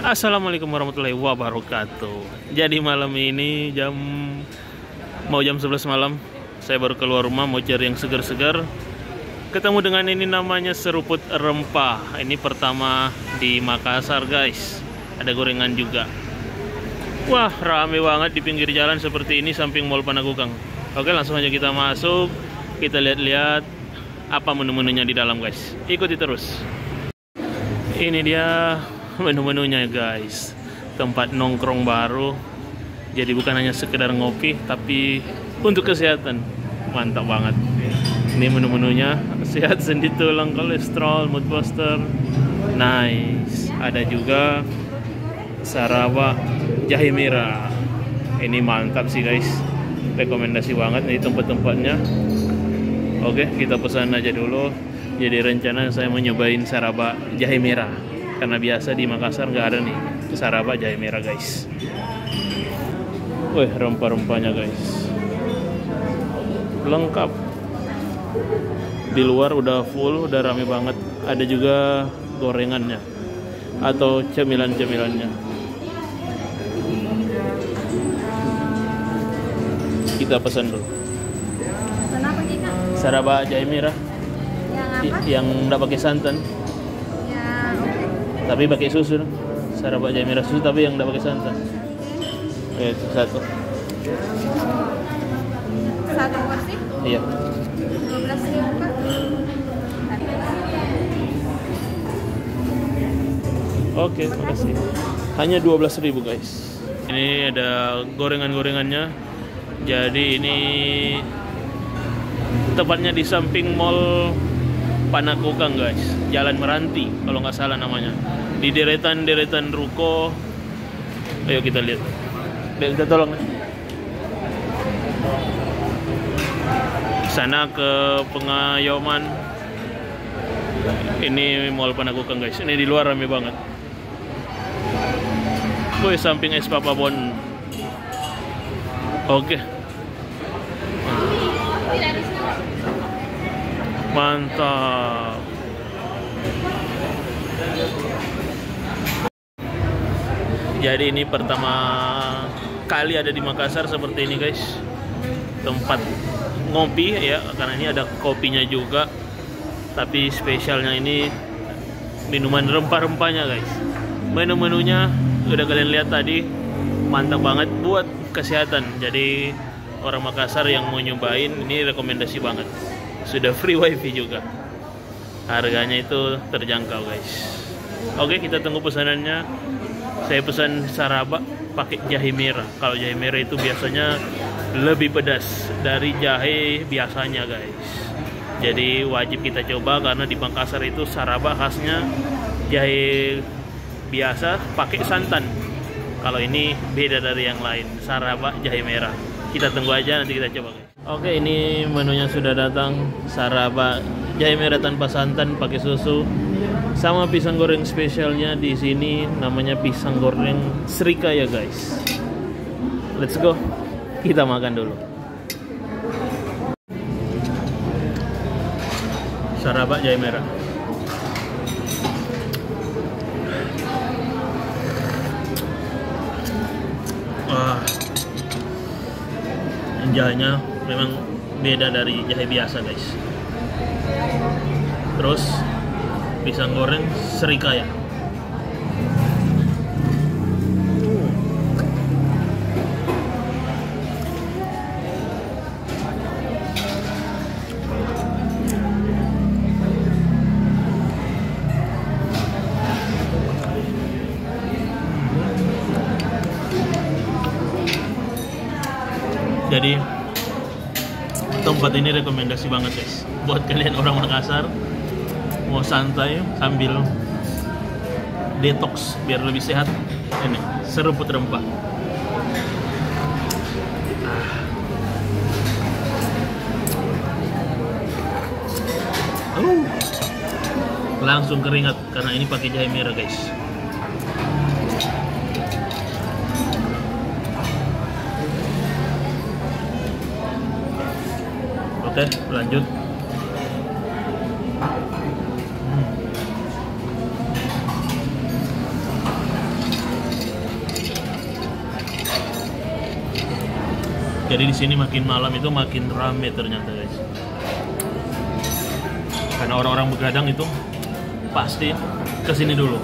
Assalamualaikum warahmatullahi wabarakatuh. Jadi malam ini mau jam 11 malam, saya baru keluar rumah mau cari yang segar-segar. Ketemu dengan ini namanya seruput rempah. Ini pertama di Makassar guys. Ada gorengan juga. Wah, rame banget di pinggir jalan seperti ini samping Mall Panakukang. Oke, langsung aja kita masuk. Kita lihat-lihat apa menu-menunya di dalam guys. Ikuti terus. Ini dia menu-menunya guys. Tempat nongkrong baru. Jadi bukan hanya sekedar ngopi, tapi untuk kesehatan. Mantap banget. Ini menu-menunya. Sehat sendi tulang, kolesterol, mood booster. Nice. Ada juga Sarawak jahe merah. Ini mantap sih guys. Rekomendasi banget nih tempat-tempatnya. Oke, kita pesan aja dulu. Jadi rencana saya mau nyobain Sarawak jahe merah. Karena biasa di Makassar nggak ada nih Sarawak jahe merah guys. Wih, rempah-rempahnya guys, lengkap. Di luar udah full, udah rame banget. Ada juga gorengannya atau cemilan-cemilannya. Kita pesan dulu. Kenapa Kika? Sarawak jahe merah. Yang apa? Yang nggak pakai santan. Tapi pakai susu. Sarawak jahe merah susu tapi yang nggak pakai santan. Itu satu. Satu porsi? Iya. 12.000 Kak. Oke, makasih. Hanya 12.000 guys. Ini ada gorengan-gorengannya. Jadi ini tepatnya di samping Mall Panakukang guys, Jalan Meranti kalau nggak salah namanya. Di deretan ruko. Ayo kita lihat. Kita tolong. Sana ke Pengayoman. Ini Mall Panakukang guys. Ini di luar rame banget. Woi, samping es Papabon. Oke. Mantap. Jadi ini pertama kali ada di Makassar seperti ini guys. Tempat ngopi ya, karena ini ada kopinya juga. Tapi spesialnya ini minuman rempah-rempahnya guys. Menu-menunya udah kalian lihat tadi, mantap banget buat kesehatan. Jadi orang Makassar yang mau nyobain ini rekomendasi banget. Sudah free wifi juga. Harganya itu terjangkau guys. Oke, kita tunggu pesanannya. Saya pesan Sarawak pakai jahe merah. Kalau jahe merah itu biasanya lebih pedas dari jahe biasanya guys. Jadi wajib kita coba karena di Makassar itu Sarawak khasnya jahe biasa pakai santan. Kalau ini beda dari yang lain, Sarawak jahe merah. Kita tunggu aja, nanti kita coba guys. Oke, ini menunya sudah datang. Sarawak jahe merah tanpa santan, pakai susu. Sama pisang goreng spesialnya di sini namanya pisang goreng Srikaya guys. Let's go. Kita makan dulu. Sarawak jahe merah. Wah. Jahenya memang beda dari jahe biasa guys. Terus pisang goreng Srikaya. Jadi tempat ini rekomendasi banget guys buat kalian orang Makassar mau santai sambil detox biar lebih sehat. Ini seruput rempah. Langsung keringat karena ini pakai jahe merah guys. Oke, lanjut. Jadi di sini makin malam itu makin rame ternyata guys. Karena orang-orang begadang itu pasti kesini dulu.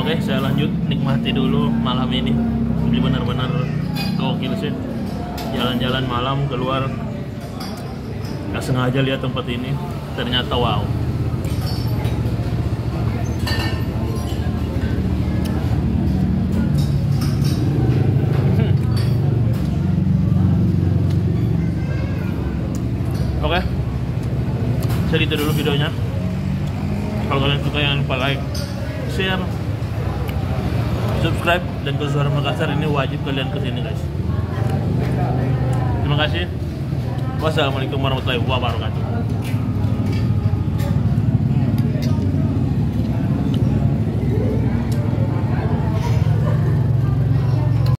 Oke, saya lanjut nikmati dulu malam ini. Ini benar-benar gokil sih. Jalan-jalan malam keluar, nggak sengaja lihat tempat ini, ternyata wow. Oke, segitu dulu videonya. Kalau kalian suka jangan lupa like, share, subscribe, dan ke Suara Makassar ini wajib kalian kesini guys. Terima kasih. Wassalamualaikum warahmatullahi wabarakatuh.